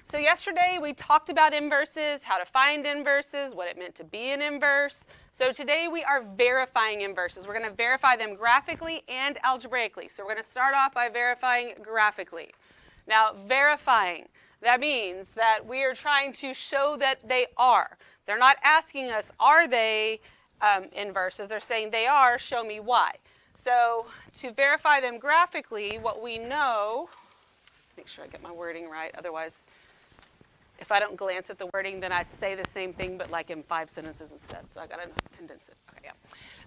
So yesterday we talked about inverses, how to find inverses, what it meant to be an inverse. So today we are verifying inverses. We're going to verify them graphically and algebraically. So we're going to start off by verifying graphically. Now, verifying, that means that we are trying to show that they are. They're not asking us, are they inverses? They're saying they are, show me why. So to verify them graphically, what we know, make sure I get my wording right, otherwise if I don't glance at the wording, then I say the same thing, but like in 5 sentences instead. So I got to condense it. Okay, yeah.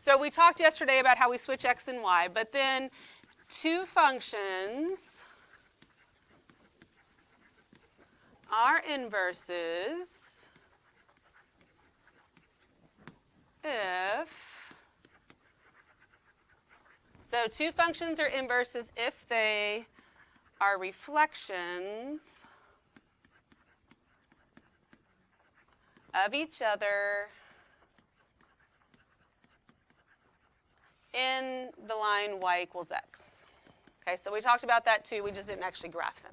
So we talked yesterday about how we switch x and y, but then two functions are inverses if, so two functions are inverses if they are reflections of each other in the line y equals x. Okay, so we talked about that too, we just didn't actually graph them.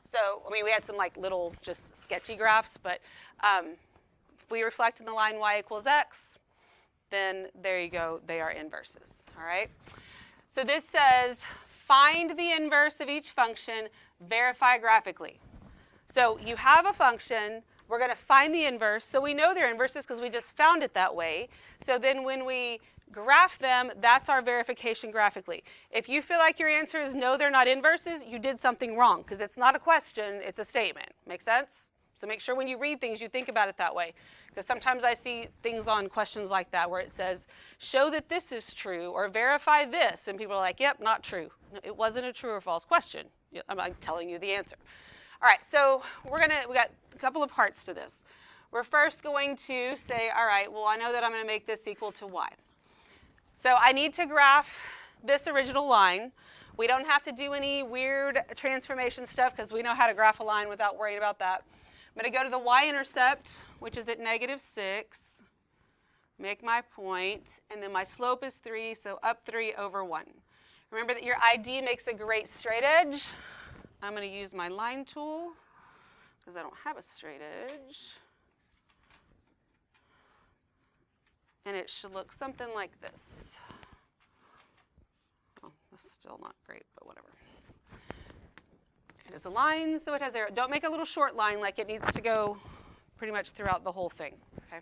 So, I mean, we had some like little just sketchy graphs, but if we reflect in the line y equals x, then there you go, they are inverses, all right? So this says, find the inverse of each function, verify graphically. So you have a function, we're going to find the inverse, so we know they're inverses because we just found it that way. So then when we graph them, that's our verification graphically. If you feel like your answer is no, they're not inverses, you did something wrong because it's not a question, it's a statement. Make sense? So make sure when you read things, you think about it that way. Because sometimes I see things on questions like that where it says, show that this is true or verify this. And people are like, yep, not true. It wasn't a true or false question. I'm telling you the answer. All right, so we got a couple of parts to this. We're first going to say, all right, well, I know that I'm going to make this equal to y. So I need to graph this original line. We don't have to do any weird transformation stuff because we know how to graph a line without worrying about that. I'm going to go to the y-intercept, which is at -6, make my point, and then my slope is 3, so up 3 over 1. Remember that your ID makes a great straight edge. I'm going to use my line tool because I don't have a straight edge. And it should look something like this. Oh, that's still not great, but whatever. It is a line, so it has arrow. Don't make a little short line like it needs to go pretty much throughout the whole thing. Okay.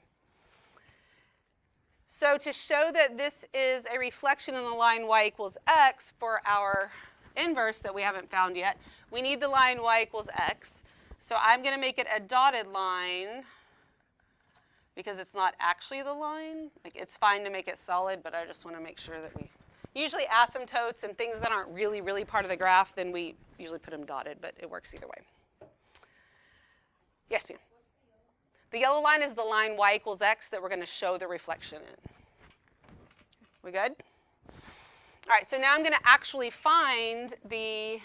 So to show that this is a reflection in the line y equals x for our inverse that we haven't found yet, we need the line y equals x. So I'm going to make it a dotted line because it's not actually the line. Like, it's fine to make it solid, but I just want to make sure that we usually asymptotes and things that aren't really, really part of the graph, then we usually put them dotted, but it works either way. Yes, ma'am? The yellow line is the line y equals x that we're going to show the reflection in. We good? All right, so now I'm going to actually find the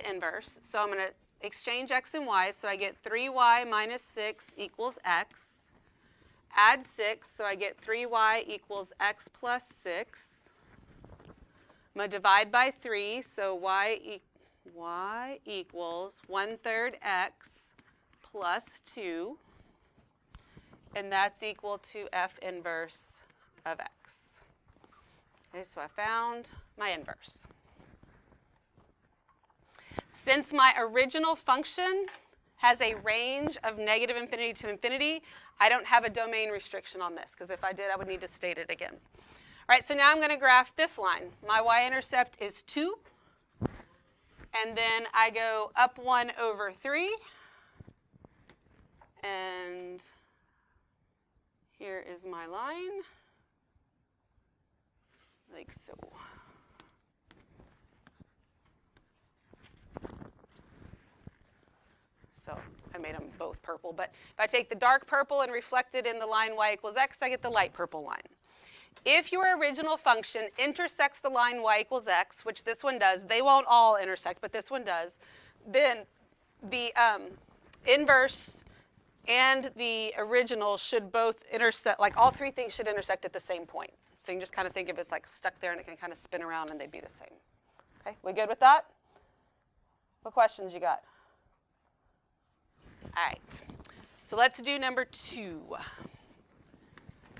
inverse. So I'm going to exchange x and y, so I get 3y minus 6 equals x. Add 6, so I get 3y equals x plus 6. I'm going to divide by 3, so y equals 1/3 x plus 2. And that's equal to f inverse of x. Okay, so I found my inverse. Since my original function has a range of -infinity to infinity, I don't have a domain restriction on this, because if I did, I would need to state it again. All right, so now I'm going to graph this line. My y-intercept is 2, and then I go up 1 over 3, and here is my line, like so. So I made them both purple, but if I take the dark purple and reflect it in the line y equals x, I get the light purple line. If your original function intersects the line y equals x, which this one does, they won't all intersect, but this one does, then the inverse and the original should both intersect, like all three things should intersect at the same point. So you can just kind of think of it as like stuck there and it can kind of spin around and they'd be the same. Okay, we good with that? What questions you got? All right. So let's do number 2.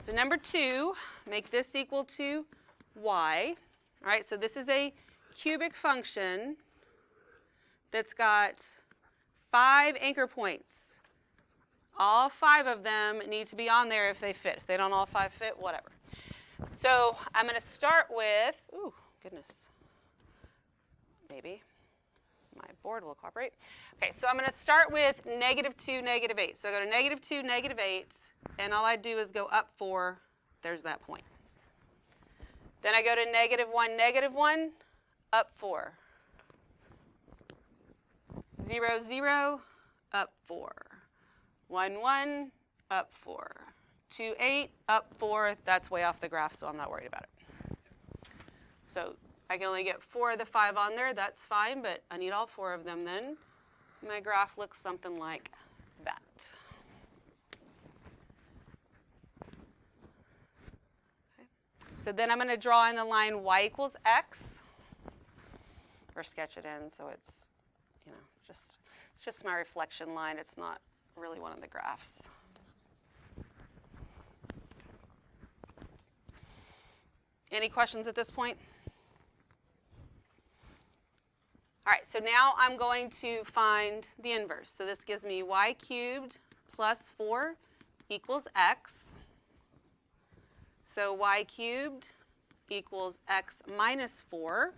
So number 2, make this equal to y. All right, so this is a cubic function that's got 5 anchor points. All 5 of them need to be on there if they fit. If they don't all 5 fit, whatever. So I'm going to start with, ooh, goodness, maybe my board will cooperate. Okay, so I'm going to start with -2, -8. So I go to -2, -8, and all I do is go up 4. There's that point. Then I go to -1, -1, up 4. 0, 0, up 4. 1, 1, up 4. 2, 8, up 4. That's way off the graph, so I'm not worried about it. So I can only get 4 of the 5 on there. That's fine, but I need all 4 of them then. My graph looks something like that. Okay. So then I'm going to draw in the line y equals x, or sketch it in so it's, it's just my reflection line. It's not really one of the graphs. Any questions at this point? All right, so now I'm going to find the inverse. So this gives me y cubed plus 4 equals x. So y cubed equals x minus 4.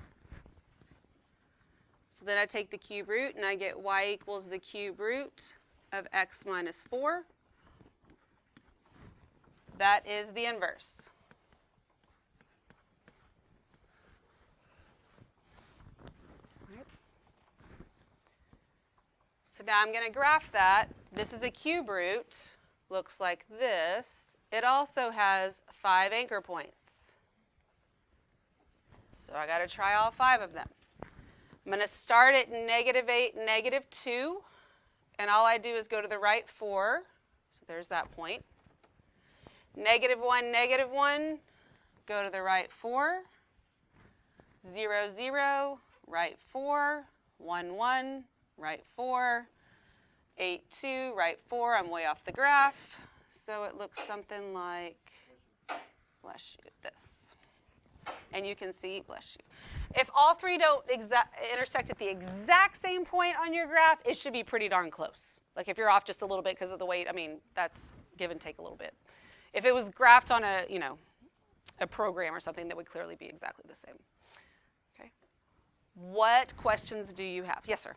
So then I take the cube root, and I get y equals the cube root of x minus 4. That is the inverse. So now I'm going to graph that. This is a cube root. Looks like this. It also has 5 anchor points. So I got to try all 5 of them. I'm going to start at -8, -2. And all I do is go to the right 4. So there's that point. -1, -1. Go to the right 4. 0, 0. Right 4. 1, 1. Right 4, 8, 2, right 4. I'm way off the graph. So it looks something like, bless you, this. And you can see, bless you. If all 3 don't intersect at the exact same point on your graph, it should be pretty darn close. Like if you're off just a little bit because of the weight, I mean, that's give and take a little bit. If it was graphed on a, a program or something, that would clearly be exactly the same. Okay. What questions do you have? Yes, sir.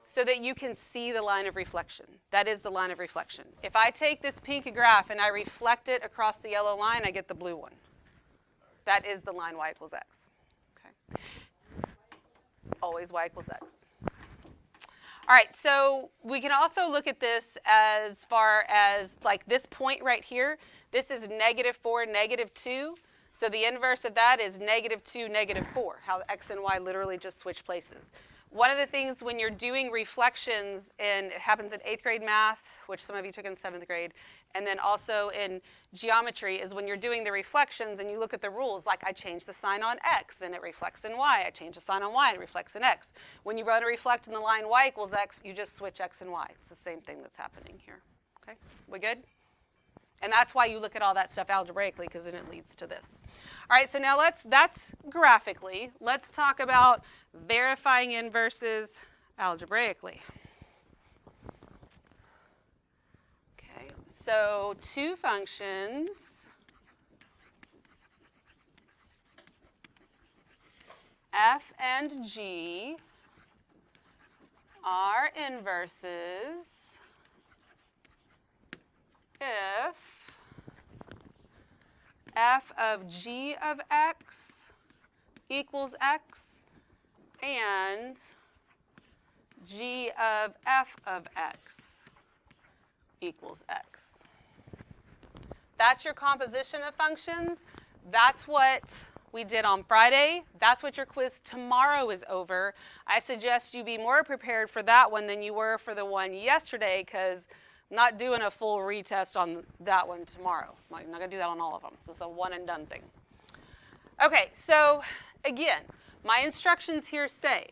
So that you can see the line of reflection. That is the line of reflection. If I take this pink graph and I reflect it across the yellow line, I get the blue one. That is the line y equals x. Okay. It's always y equals x. All right, so we can also look at this as far as like this point right here. This is -4, -2. So the inverse of that is -2, -4, how x and y literally just switch places. One of the things when you're doing reflections, and it happens in 8th grade math, which some of you took in 7th grade, and then also in geometry, is when you're doing the reflections and you look at the rules, like I change the sign on x and it reflects in y. I change the sign on y and it reflects in x. When you want to reflect in the line y equals x, you just switch x and y. It's the same thing that's happening here. Okay, we good? And that's why you look at all that stuff algebraically, because then it leads to this. All right, so now that's graphically. Let's talk about verifying inverses algebraically. Okay, so 2 functions, f and g, are inverses if f of g of x equals x and g of f of x equals x. That's your composition of functions. That's what we did on Friday. That's what your quiz tomorrow is over. I suggest you be more prepared for that one than you were for the one yesterday, because I'm not doing a full retest on that one tomorrow. I'm not going to do that on all of them. So it's a one and done thing. Okay, so again, My instructions here say,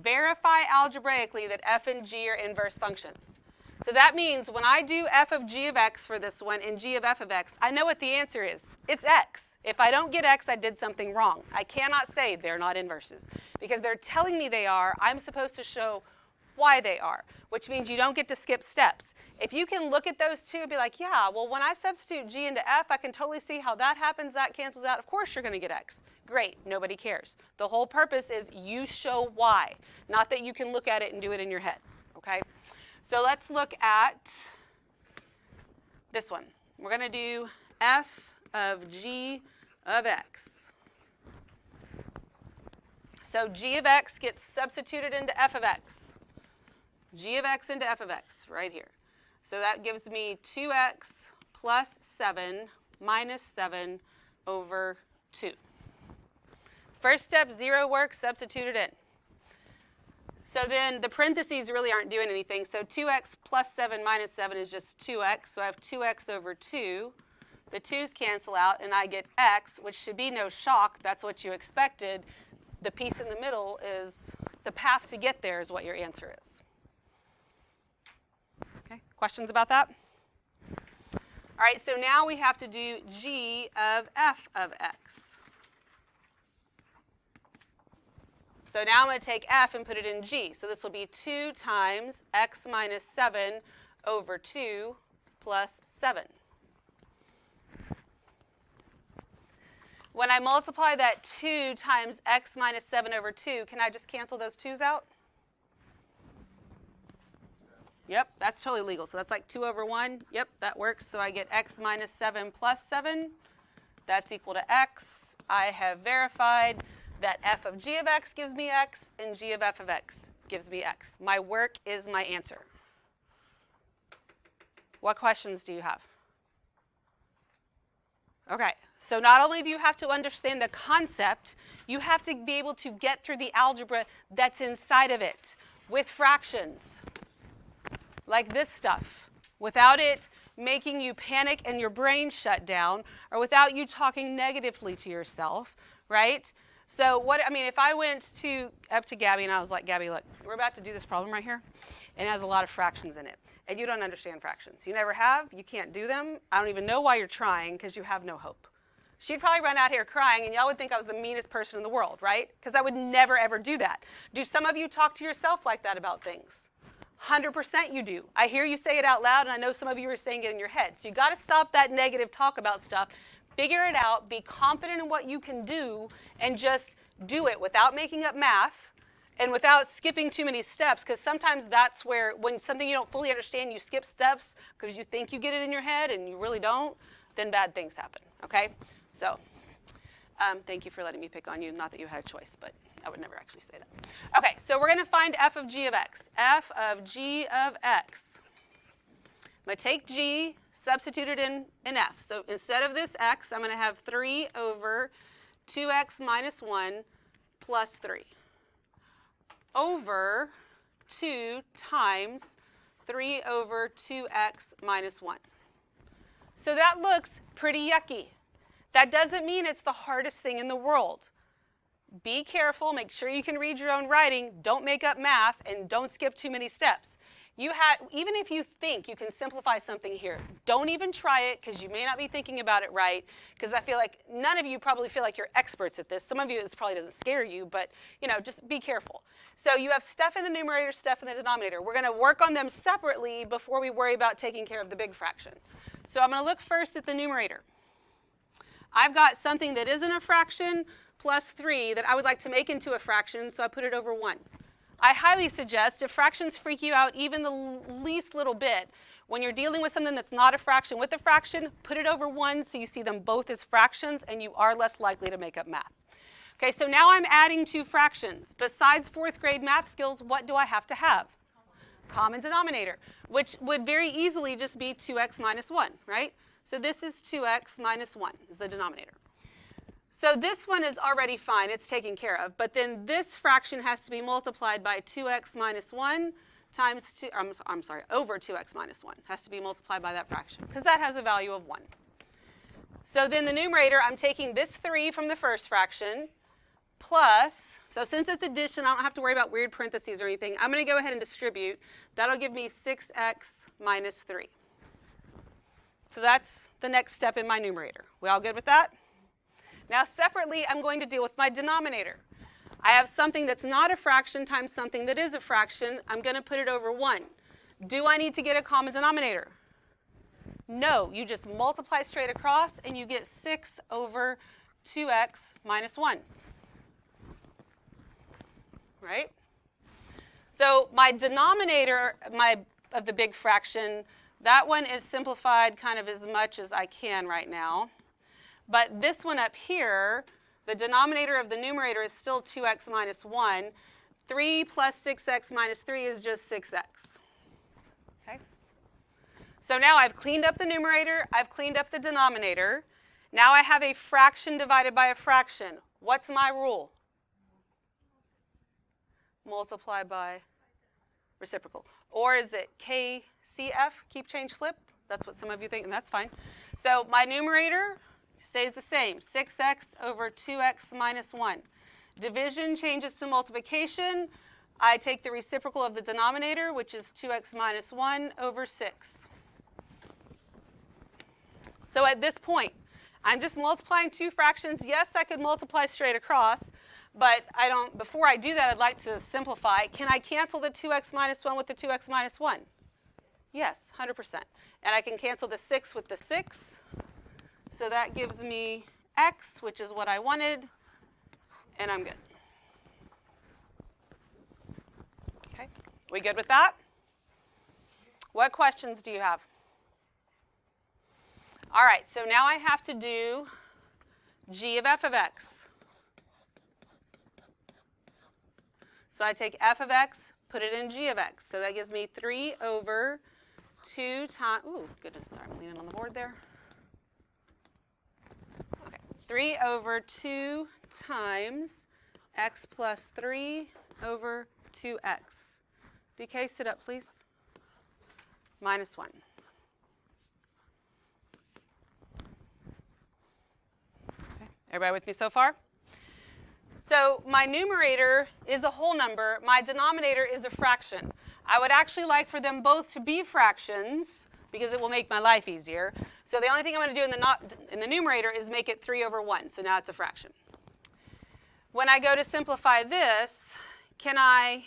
verify algebraically that f and g are inverse functions. So that means when I do f of g of x for this one and g of f of x, I know what the answer is. It's x. If I don't get x, I did something wrong. I cannot say they're not inverses. Because they're telling me they are, I'm supposed to show why they are, which means you don't get to skip steps. If you can look at those two and be like, yeah, well, when I substitute g into f, I can totally see how that happens, that cancels out. Of course you're going to get x. Great, nobody cares. The whole purpose is you show why, not that you can look at it and do it in your head, okay? So let's look at this one. We're going to do f of g of x. So g of x gets substituted into f of x. G of x into f of x right here. So that gives me 2x plus 7 minus 7 over 2. First step, 0 work, substitute it in. So then the parentheses really aren't doing anything. So 2x plus 7 minus 7 is just 2x. So I have 2x over 2. The 2's cancel out, and I get x, which should be no shock. That's what you expected. The piece in the middle is the path to get there is what your answer is. Okay, questions about that? All right, so now we have to do g of f of x. So now I'm going to take f and put it in g. So this will be 2 times x minus 7 over 2 plus 7. When I multiply that 2 times x minus 7 over 2, can I just cancel those 2's out? Yep, that's totally legal. So that's like 2 over 1. Yep, that works. So I get x minus 7 plus 7. That's equal to x. I have verified that f of g of x gives me x, and g of f of x gives me x. My work is my answer. What questions do you have? Okay, so not only do you have to understand the concept, you have to be able to get through the algebra that's inside of it with fractions, like this stuff, without it making you panic and your brain shut down, or without you talking negatively to yourself, right? So if I went up to Gabby and I was like, Gabby, look, we're about to do this problem right here, and it has a lot of fractions in it, and you don't understand fractions. You never have, you can't do them. I don't even know why you're trying, because you have no hope. She'd probably run out here crying, and y'all would think I was the meanest person in the world, right? Because I would never, ever do that. Do some of you talk to yourself like that about things? 100% you do. I hear you say it out loud, and I know some of you are saying it in your head. So you got to stop that negative talk about stuff. Figure it out, be confident in what you can do, and just do it without making up math and without skipping too many steps, because sometimes that's where, when something you don't fully understand, you skip steps because you think you get it in your head and you really don't, then bad things happen, okay? So thank you for letting me pick on you. Not that you had a choice, but I would never actually say that. Okay, so we're going to find f of g of x. F of g of x. I'm going to take g, substitute it in f. So instead of this x, I'm going to have 3 over 2x minus 1 plus 3 over 2 times 3 over 2x minus 1. So that looks pretty yucky. That doesn't mean it's the hardest thing in the world. Be careful, make sure you can read your own writing, don't make up math, and don't skip too many steps. Even if you think you can simplify something here, don't even try it, because you may not be thinking about it right, because I feel like none of you probably feel like you're experts at this. Some of you, this probably doesn't scare you, but just be careful. So you have stuff in the numerator, stuff in the denominator. We're going to work on them separately before we worry about taking care of the big fraction. So I'm going to look first at the numerator. I've got something that isn't a fraction plus 3 that I would like to make into a fraction, so I put it over 1. I highly suggest, if fractions freak you out even the least little bit, when you're dealing with something that's not a fraction with a fraction, put it over 1 so you see them both as fractions and you are less likely to make up math. Okay, so now I'm adding 2 fractions. Besides 4th grade math skills, what do I have to have? Common denominator, which would very easily just be 2x minus 1, right? So this is 2x minus 1 is the denominator. So this one is already fine, it's taken care of, but then this fraction has to be multiplied by 2x minus 1 times 2, over 2x minus 1. Has to be multiplied by that fraction, because that has a value of 1. So then the numerator, I'm taking this 3 from the first fraction, plus, so since it's addition, I don't have to worry about weird parentheses or anything. I'm going to go ahead and distribute. That'll give me 6x minus 3. So that's the next step in my numerator. We all good with that? Now separately, I'm going to deal with my denominator. I have something that's not a fraction times something that is a fraction. I'm going to put it over 1. Do I need to get a common denominator? No, you just multiply straight across and you get 6 over 2x minus 1. Right? So my denominator of the big fraction, that one is simplified kind of as much as I can right now. But this one up here, the denominator of the numerator is still 2x minus 1. 3 plus 6x minus 3 is just 6x. Okay? So now I've cleaned up the numerator, I've cleaned up the denominator. Now I have a fraction divided by a fraction. What's my rule? Multiply by reciprocal. Or is it KCF, keep, change, flip? That's what some of you think, and that's fine. So my numerator stays the same, 6x over 2x minus 1. Division changes to multiplication. I take the reciprocal of the denominator, which is 2x minus 1 over 6. So at this point, I'm just multiplying two fractions. Yes, I could multiply straight across, but I don't. Before I do that, I'd like to simplify. Can I cancel the 2x minus 1 with the 2x minus 1? Yes, 100%. And I can cancel the 6 with the 6. So that gives me x, which is what I wanted, and I'm good. Okay, we good with that? What questions do you have? All right, so now I have to do g of f of x. So I take f of x, put it in g of x. So that gives me 3 over 2 times, ooh, goodness, sorry, I'm leaning on the board there. Okay, 3 over 2 times x plus 3 over 2x. DK, sit up, please. Minus 1. Everybody with me so far? So my numerator is a whole number. My denominator is a fraction. I would actually like for them both to be fractions because it will make my life easier. So the only thing I'm going to do in the numerator is make it 3 over 1. So now it's a fraction. When I go to simplify this, can I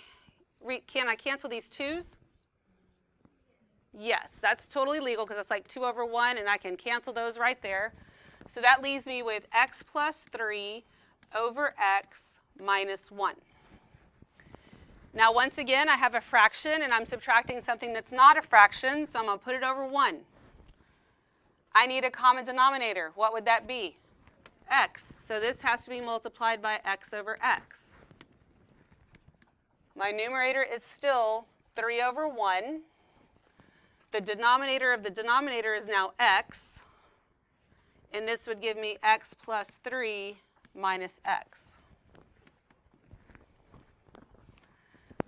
cancel these 2's? Yes, that's totally legal because it's like 2 over 1, and I can cancel those right there. So that leaves me with x plus 3 over x minus 1. Now, once again, I have a fraction, and I'm subtracting something that's not a fraction, so I'm going to put it over 1. I need a common denominator. What would that be? X. So this has to be multiplied by x over x. My numerator is still 3 over 1. The denominator of the denominator is now x. And this would give me x plus 3 minus x.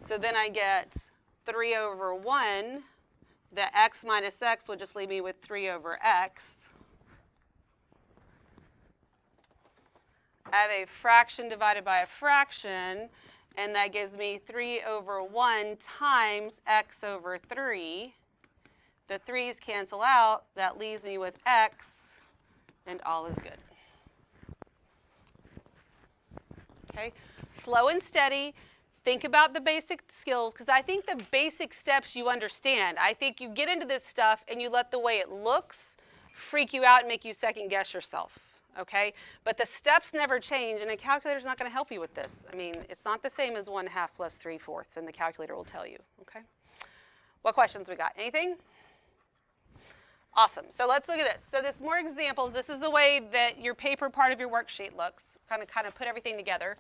So then I get 3 over 1. The x minus x will just leave me with 3 over x. I have a fraction divided by a fraction, and that gives me 3 over 1 times x over 3. The 3's cancel out. That leaves me with x. And all is good. Okay, slow and steady. Think about the basic skills, because I think the basic steps you understand. I think you get into this stuff and you let the way it looks freak you out and make you second guess yourself. Okay, but the steps never change, and a calculator's not going to help you with this. I mean, it's not the same as 1/2 plus 3/4, and the calculator will tell you. Okay, what questions we got? Anything? Awesome. So let's look at this. So there's more examples. This is the way that your paper part of your worksheet looks. Kind of put everything together.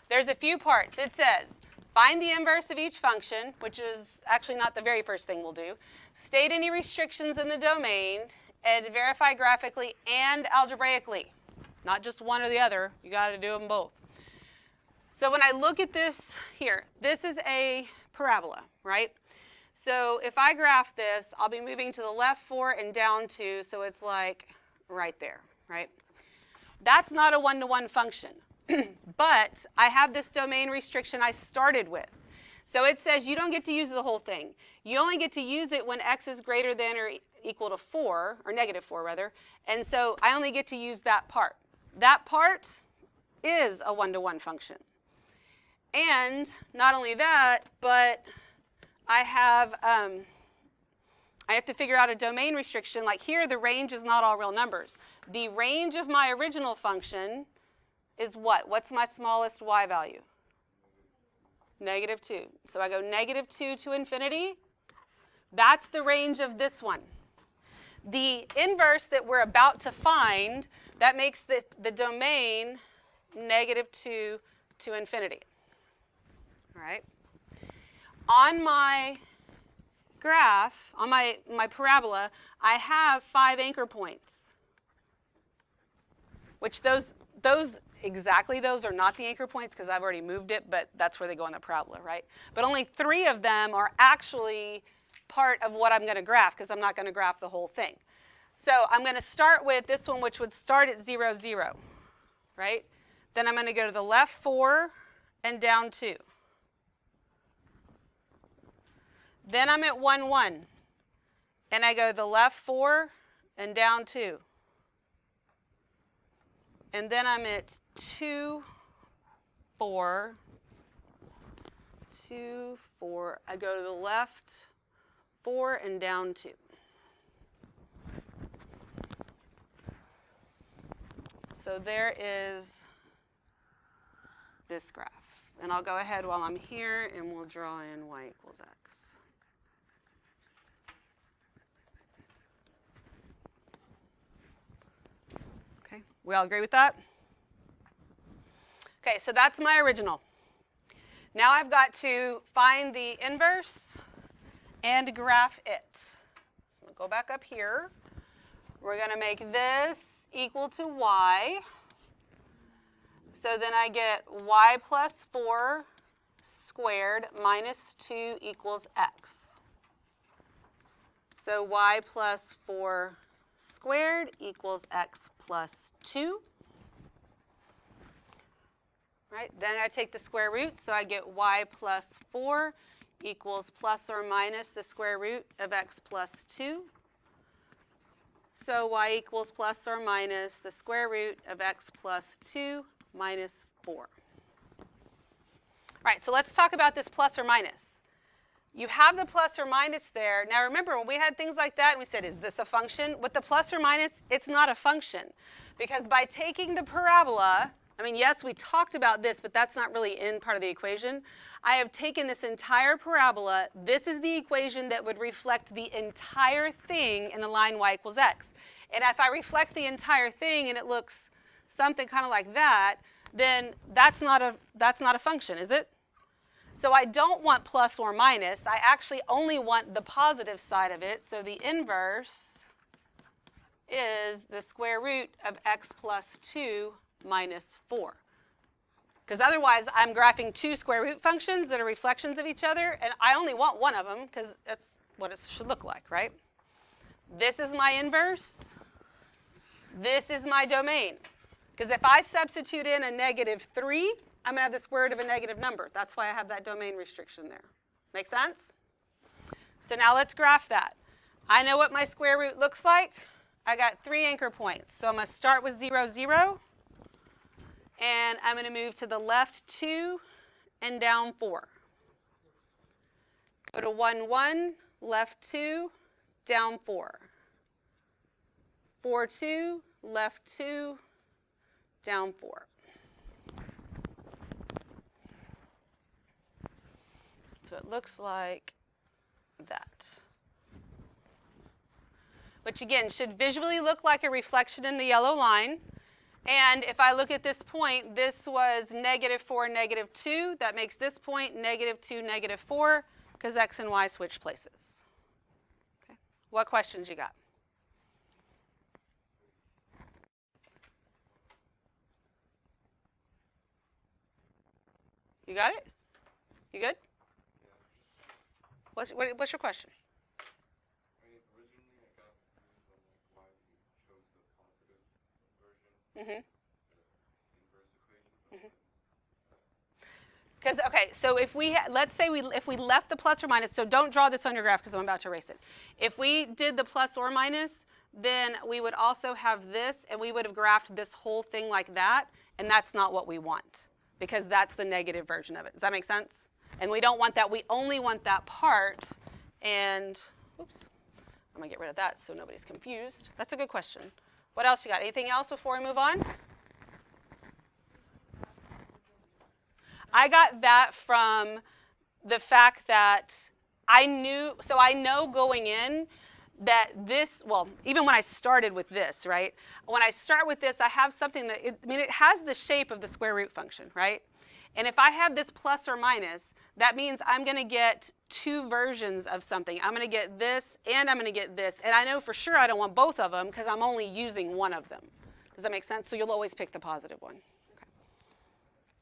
There's a few parts. It says, find the inverse of each function, which is actually not the very first thing we'll do. State any restrictions in the domain, and verify graphically and algebraically. Not just one or the other. You got to do them both. So when I look at this here, this is a parabola, right? So if I graph this, I'll be moving to the left 4 and down 2, so it's like right there, right? That's not a one-to-one function. But I have this domain restriction I started with. So it says you don't get to use the whole thing. You only get to use it when x is greater than or equal to 4, or negative 4 rather, and so I only get to use that part. That part is a one-to-one function. And not only that, but I have to figure out a domain restriction. Like here, the range is not all real numbers. The range of my original function is what? What's my smallest y value? -2. So I go -2 to infinity. That's the range of this one. The inverse that we're about to find, that makes the domain -2 to infinity. All right. On my graph, on my parabola, I have 5 anchor points, which those are not the anchor points because I've already moved it, but that's where they go on the parabola, right? But only 3 of them are actually part of what I'm going to graph because I'm not going to graph the whole thing. So I'm going to start with this one, which would start at 0, 0, right? Then I'm going to go to the left 4 and down 2. Then I'm at 1, 1, and I go the left 4 and down 2. And then I'm at 2, 4, 2, 4. I go to the left 4 and down 2. So there is this graph. And I'll go ahead while I'm here and we'll draw in y equals x. Okay, we all agree with that? Okay, so that's my original. Now I've got to find the inverse and graph it. So I'm going to go back up here. We're going to make this equal to y. So then I get y plus 4 squared minus 2 equals x. So y plus 4 squared equals x plus 2. Right? Then I take the square root, so I get y plus 4 equals plus or minus the square root of x plus 2. So y equals plus or minus the square root of x plus 2 minus 4. All right, so let's talk about this plus or minus. You have the plus or minus there. Now remember, when we had things like that and we said, is this a function? With the plus or minus, it's not a function. Because by taking the parabola, I mean, yes, we talked about this, but that's not really in part of the equation. I have taken this entire parabola. This is the equation that would reflect the entire thing in the line y equals x. And if I reflect the entire thing and it looks something kind of like that, then that's not a function, is it? So I don't want plus or minus. I actually only want the positive side of it. So the inverse is the square root of x plus 2 minus 4. Because otherwise, I'm graphing 2 square root functions that are reflections of each other, and I only want one of them because that's what it should look like, right? This is my inverse. This is my domain. Because if I substitute in a -3, I'm going to have the square root of a negative number. That's why I have that domain restriction there. Make sense? So now let's graph that. I know what my square root looks like. I got 3 anchor points. So I'm going to start with 0, 0. And I'm going to move to the left 2 and down 4. Go to 1, 1, left 2, down 4. 4, 2, left 2, down 4. So it looks like that. Which again should visually look like a reflection in the yellow line. And if I look at this point, this was -4, -2. That makes this point -2, -4, because x and y switch places. Okay. What questions you got? You got it? You good? What's your question? Originally I got confused on why we chose the positive version, Mm-hmm. the inverse equation. Mm-hmm. Because, okay, so if we, let's say if we left the plus or minus, so don't draw this on your graph because I'm about to erase it. If we did the plus or minus, then we would also have this, and we would have graphed this whole thing like that, and that's not what we want, because that's the negative version of it. Does that make sense? And we don't want that. We only want that part, and, oops, I'm going to get rid of that so nobody's confused. That's a good question. What else you got? Anything else before we move on? I got that from the fact that I know going in that this, well, even when I started with this, right? When I start with this, I have something that, it has the shape of the square root function, right? And if I have this plus or minus, that means I'm going to get two versions of something. I'm going to get this and I'm going to get this. And I know for sure I don't want both of them because I'm only using one of them. Does that make sense? So you'll always pick the positive one. Okay.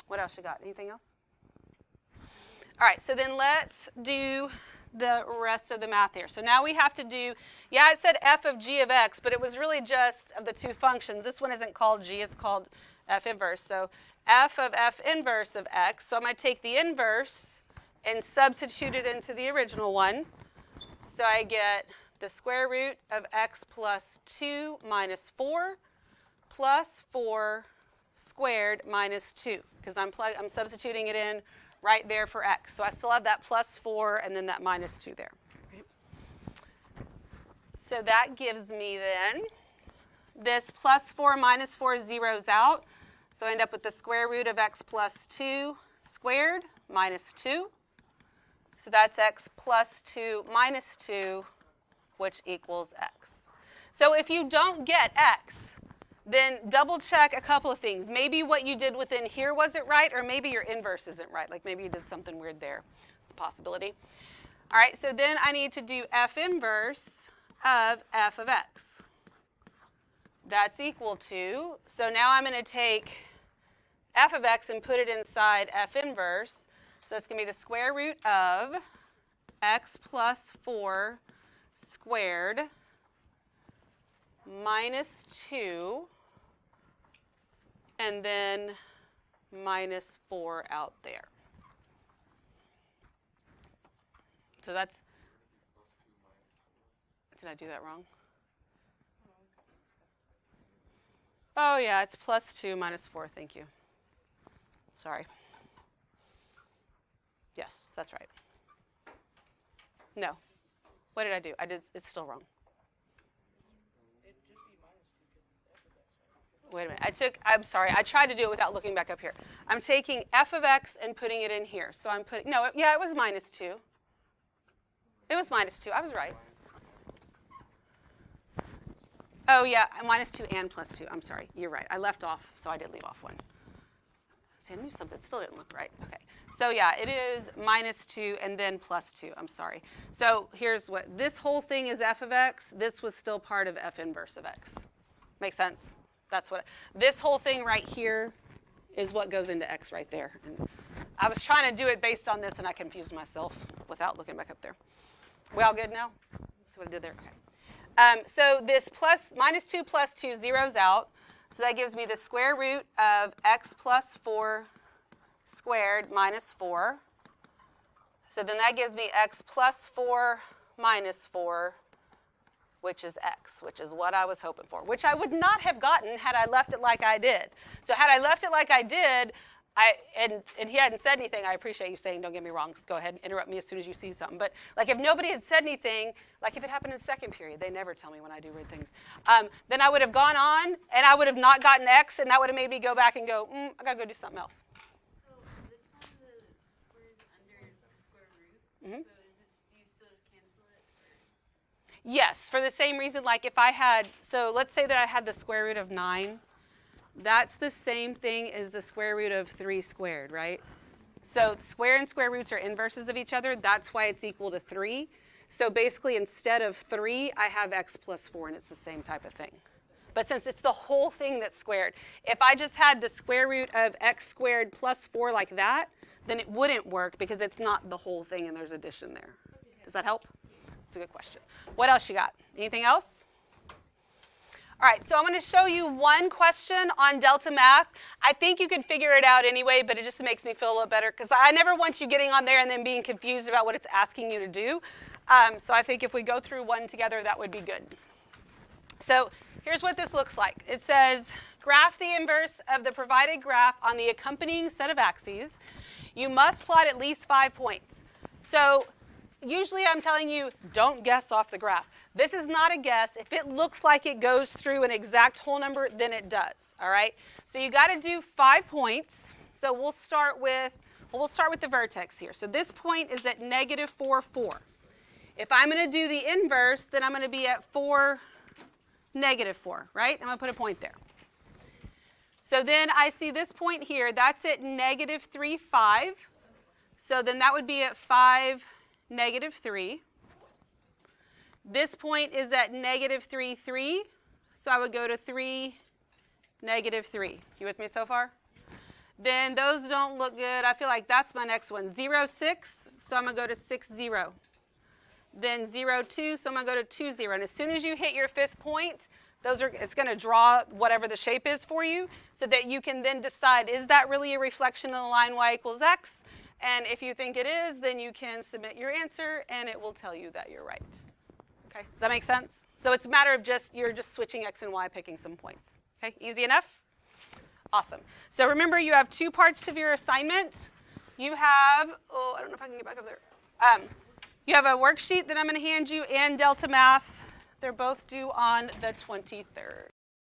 What else you got? Anything else? All right, so then let's do the rest of the math here. So now we have to do, yeah, it said f of g of x, but it was really just of the two functions. This one isn't called g, it's called f inverse. So f of f inverse of x. So I'm going to take the inverse and substitute it into the original one. So I get the square root of x plus 2 minus 4 plus 4 squared minus 2, because I'm substituting it in right there for x. So I still have that plus 4 and then that minus 2 there. Right? So that gives me then this plus 4 minus 4 zeros out. So I end up with the square root of x plus 2 squared minus 2. So that's x plus 2 minus 2, which equals x. So if you don't get x, then double check a couple of things. Maybe what you did within here wasn't right, or maybe your inverse isn't right. Like maybe you did something weird there. It's a possibility. All right, so then I need to do f inverse of f of x. That's equal to, so now I'm going to take f of x and put it inside f inverse. So it's going to be the square root of x plus 4 squared minus 2, and then minus 4 out there. So that's, did I do that wrong? Oh yeah, it's plus 2 minus 4, thank you. Sorry. Yes, that's right. No. What did I do? It's still wrong. Wait a minute. I'm sorry. I tried to do it without looking back up here. I'm taking f of x and putting it in here. So I'm putting, no, yeah, it was minus 2. It was minus 2. I was right. Oh, yeah, minus 2 and plus 2. I'm sorry. You're right. I left off, so I did leave off one. See, I knew something. It still didn't look right. Okay. So, yeah, it is minus 2 and then plus 2. I'm sorry. So here's what. This whole thing is f of x. This was still part of f inverse of x. Make sense? That's what. This whole thing right here is what goes into x right there. And I was trying to do it based on this, and I confused myself without looking back up there. We all good now? See what I did there? Okay. So this minus 2 plus 2 zeros out. So that gives me the square root of x plus 4 squared minus 4. So then that gives me x plus 4 minus 4, which is x, which is what I was hoping for, which I would not have gotten had I left it like I did. So had I left it like I did, and he hadn't said anything, I appreciate you saying, don't get me wrong, go ahead and interrupt me as soon as you see something. But like if nobody had said anything, like if it happened in second period, they never tell me when I do weird things, then I would have gone on and I would have not gotten x, and that would have made me go back and go, I got to go do something else. So this time the square is under the square root, so you still just cancel it? Or? Yes, for the same reason, like if I had, so let's say that I had the square root of 9. That's the same thing as the square root of 3 squared, right? So square and square roots are inverses of each other. That's why it's equal to 3. So basically, instead of 3, I have x plus 4, and it's the same type of thing. But since it's the whole thing that's squared, if I just had the square root of x squared plus 4 like that, then it wouldn't work because it's not the whole thing and there's addition there. Does that help? That's a good question. What else you got? Anything else? All right, so I'm going to show you one question on Delta Math. I think you can figure it out anyway, but it just makes me feel a little better because I never want you getting on there and then being confused about what it's asking you to do. So I think if we go through one together, that would be good. So here's what this looks like. It says, graph the inverse of the provided graph on the accompanying set of axes. You must plot at least 5 points. So usually I'm telling you, don't guess off the graph. This is not a guess. If it looks like it goes through an exact whole number, then it does, all right? So you got to do 5 points. So we'll start with the vertex here. So this point is at negative 4, 4. If I'm going to do the inverse, then I'm going to be at 4, negative 4, right? I'm going to put a point there. So then I see this point here. That's at negative 3, 5. So then that would be at 5, negative 3. This point is at negative 3, 3. So I would go to 3, negative 3. You with me so far? Then those don't look good. I feel like that's my next one. 0, 6. So I'm going to go to 6, 0. Then 0, 2. So I'm going to go to 2, 0. And as soon as you hit your 5th point, it's going to draw whatever the shape is for you so that you can then decide, is that really a reflection of the line y equals x? And if you think it is, then you can submit your answer, and it will tell you that you're right. Okay, does that make sense? So it's a matter of you're just switching x and y, picking some points. Okay, easy enough? Awesome. So remember, you have 2 parts to your assignment. You have, I don't know if I can get back up there. You have a worksheet that I'm going to hand you and Delta Math. They're both due on the 23rd.